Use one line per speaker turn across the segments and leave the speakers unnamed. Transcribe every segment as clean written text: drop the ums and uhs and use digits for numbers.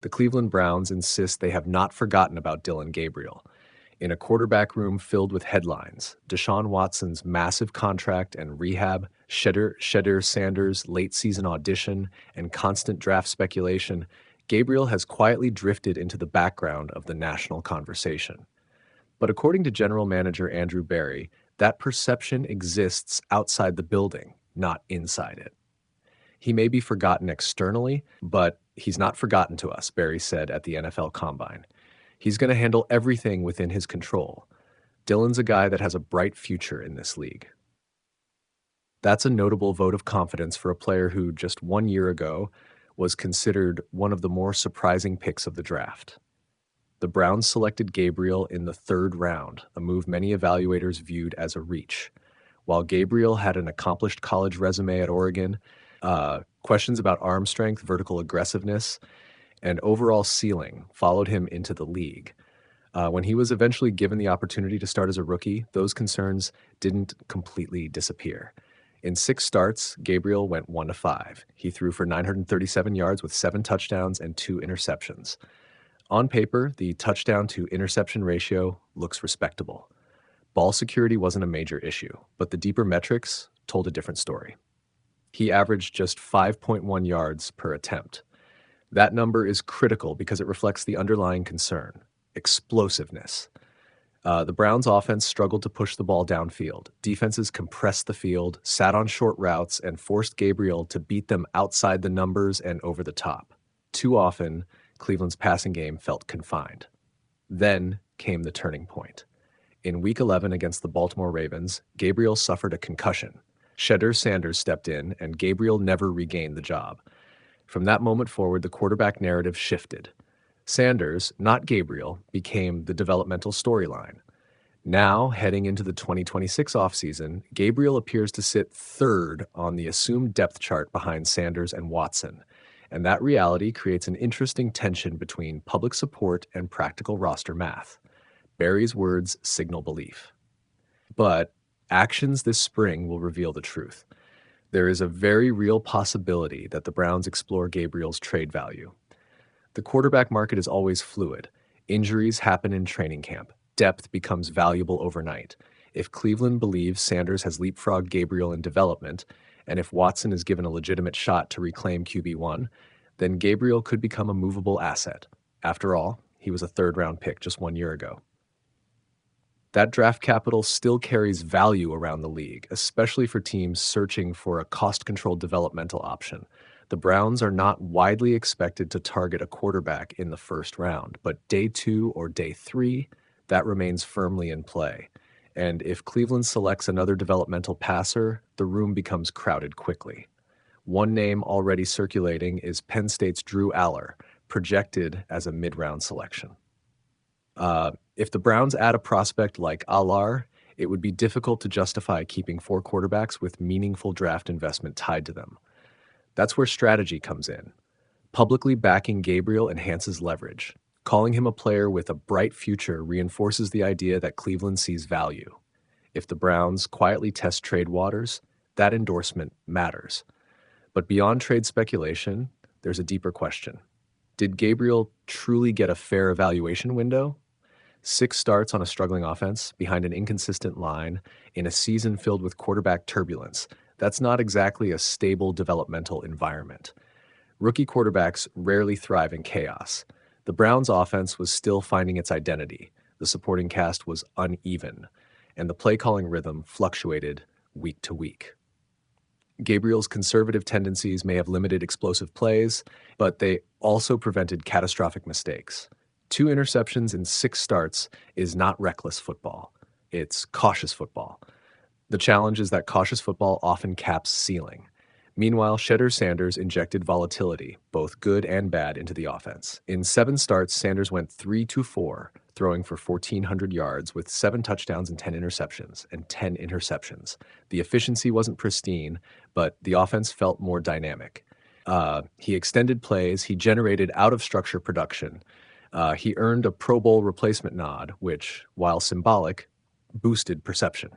The Cleveland Browns insist they have not forgotten about Dillon Gabriel. In a quarterback room filled with headlines, Deshaun Watson's massive contract and rehab, Shedeur Sanders' late season audition, and constant draft speculation, Gabriel has quietly drifted into the background of the national conversation. But according to General Manager Andrew Berry, that perception exists outside the building, not inside it. He may be forgotten externally, but he's not forgotten to us, Berry said at the NFL Combine. He's going to handle everything within his control. Dillon's a guy that has a bright future in this league. That's a notable vote of confidence for a player who just 1 year ago was considered one of the more surprising picks of the draft. The Browns selected Gabriel in the 3rd round, a move many evaluators viewed as a reach. While Gabriel had an accomplished college resume at Oregon, questions about arm strength, vertical aggressiveness, and overall ceiling followed him into the league. When he was eventually given the opportunity to start as a rookie, those concerns didn't completely disappear. In 6 starts, Gabriel went 1-5. He threw for 937 yards with 7 touchdowns and 2 interceptions. On paper, the touchdown-to-interception ratio looks respectable. Ball security wasn't a major issue, but the deeper metrics told a different story. He averaged just 5.1 yards per attempt. That number is critical because it reflects the underlying concern: explosiveness. The Browns' offense struggled to push the ball downfield. Defenses compressed the field, sat on short routes, and forced Gabriel to beat them outside the numbers and over the top. Too often, Cleveland's passing game felt confined. Then came the turning point. In Week 11 against the Baltimore Ravens, Gabriel suffered a concussion. Shedeur Sanders stepped in, and Gabriel never regained the job. From that moment forward, the quarterback narrative shifted. Sanders, not Gabriel, became the developmental storyline. Now, heading into the 2026 offseason, Gabriel appears to sit 3rd on the assumed depth chart behind Sanders and Watson, and that reality creates an interesting tension between public support and practical roster math. Berry's words signal belief. But actions this spring will reveal the truth. There is a very real possibility that the Browns explore Gabriel's trade value. The quarterback market is always fluid. Injuries happen in training camp. Depth becomes valuable overnight. If Cleveland believes Sanders has leapfrogged Gabriel in development, and if Watson is given a legitimate shot to reclaim QB1, then Gabriel could become a movable asset. After all, he was a 3rd-round pick just 1 year ago. That draft capital still carries value around the league, especially for teams searching for a cost-controlled developmental option. The Browns are not widely expected to target a quarterback in the 1st round, but day 2 or day 3, that remains firmly in play. And if Cleveland selects another developmental passer, the room becomes crowded quickly. One name already circulating is Penn State's Drew Allar, projected as a mid-round selection. If the Browns add a prospect like Allar, it would be difficult to justify keeping 4 quarterbacks with meaningful draft investment tied to them. That's where strategy comes in. Publicly backing Gabriel enhances leverage. Calling him a player with a bright future reinforces the idea that Cleveland sees value. If the Browns quietly test trade waters, that endorsement matters. But beyond trade speculation, there's a deeper question. Did Gabriel truly get a fair evaluation window? 6 starts on a struggling offense, behind an inconsistent line, in a season filled with quarterback turbulence. That's not exactly a stable developmental environment. Rookie quarterbacks rarely thrive in chaos. The Browns' offense was still finding its identity. The supporting cast was uneven, and the play-calling rhythm fluctuated week to week. Gabriel's conservative tendencies may have limited explosive plays, but they also prevented catastrophic mistakes. 2 interceptions in 6 starts is not reckless football. It's cautious football. The challenge is that cautious football often caps ceiling. Meanwhile, Shedeur Sanders injected volatility, both good and bad, into the offense. In 7 starts, Sanders went 3-4, throwing for 1,400 yards with 7 touchdowns and 10 interceptions, The efficiency wasn't pristine, but the offense felt more dynamic. He extended plays, he generated out-of-structure production. He earned a Pro Bowl replacement nod, which, while symbolic, boosted perception.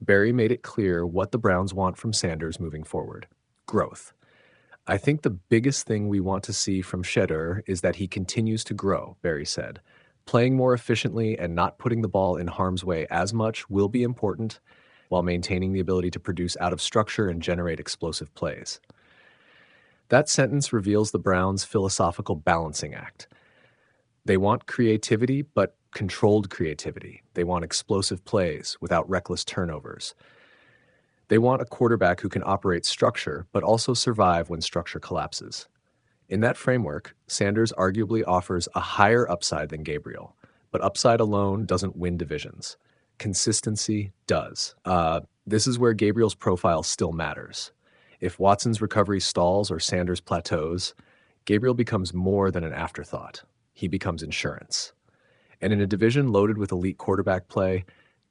Berry made it clear what the Browns want from Sanders moving forward: growth. I think the biggest thing we want to see from Shedeur is that he continues to grow, Barry said. Playing more efficiently and not putting the ball in harm's way as much will be important, while maintaining the ability to produce out of structure and generate explosive plays. That sentence reveals the Browns' philosophical balancing act. They want creativity, but controlled creativity. They want explosive plays without reckless turnovers. They want a quarterback who can operate structure, but also survive when structure collapses. In that framework, Sanders arguably offers a higher upside than Gabriel, but upside alone doesn't win divisions. Consistency does. This is where Gabriel's profile still matters. If Watson's recovery stalls or Sanders plateaus, Gabriel becomes more than an afterthought. He becomes insurance. And in a division loaded with elite quarterback play,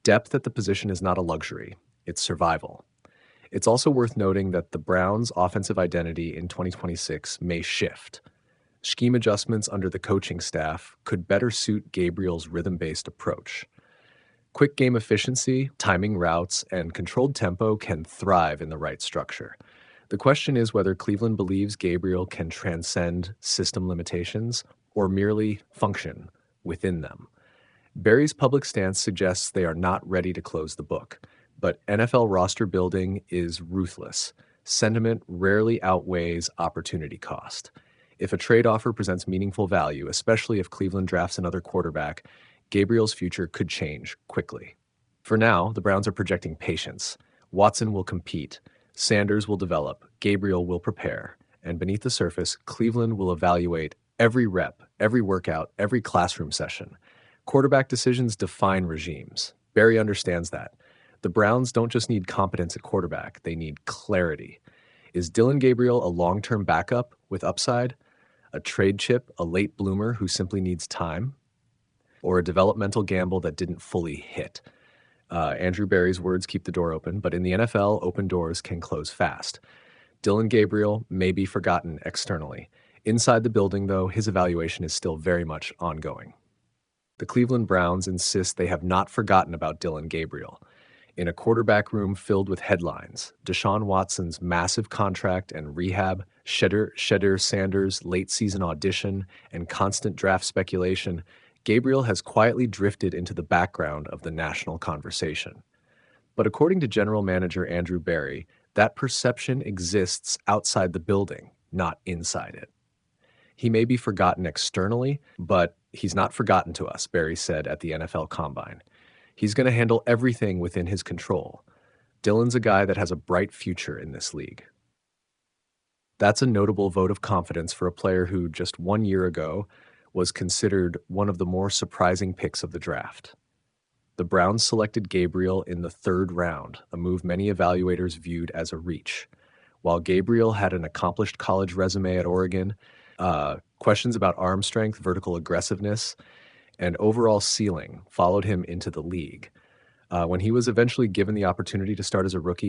depth at the position is not a luxury, it's survival. It's also worth noting that the Browns' offensive identity in 2026 may shift. Scheme adjustments under the coaching staff could better suit Gabriel's rhythm-based approach. Quick game efficiency, timing routes, and controlled tempo can thrive in the right structure. The question is whether Cleveland believes Gabriel can transcend system limitations or merely function within them. Barry's public stance suggests they are not ready to close the book, but NFL roster building is ruthless. Sentiment rarely outweighs opportunity cost. If a trade offer presents meaningful value, especially if Cleveland drafts another quarterback, Gabriel's future could change quickly. For now, the Browns are projecting patience. Watson will compete, Sanders will develop, Gabriel will prepare, and beneath the surface, Cleveland will evaluate every rep, every workout, every classroom session. Quarterback decisions define regimes. Barry understands that. The Browns don't just need competence at quarterback, they need clarity. Is Dillon Gabriel a long-term backup with upside? A trade chip, a late bloomer who simply needs time? Or a developmental gamble that didn't fully hit? Andrew Barry's words keep the door open, but in the NFL, open doors can close fast. Dillon Gabriel may be forgotten externally. Inside the building, though, his evaluation is still very much ongoing. The Cleveland Browns insist they have not forgotten about Dillon Gabriel. In a quarterback room filled with headlines, Deshaun Watson's massive contract and rehab, Shedeur Sanders' late-season audition, and constant draft speculation, Gabriel has quietly drifted into the background of the national conversation. But according to General Manager Andrew Barry, that perception exists outside the building, not inside it. He may be forgotten externally, but he's not forgotten to us, Barry said at the NFL Combine. He's going to handle everything within his control. Dillon's a guy that has a bright future in this league. That's a notable vote of confidence for a player who just 1 year ago was considered one of the more surprising picks of the draft. The Browns selected Gabriel in the 3rd round, a move many evaluators viewed as a reach. While Gabriel had an accomplished college resume at Oregon, questions about arm strength, vertical aggressiveness, and overall ceiling followed him into the league. When he was eventually given the opportunity to start as a rookie,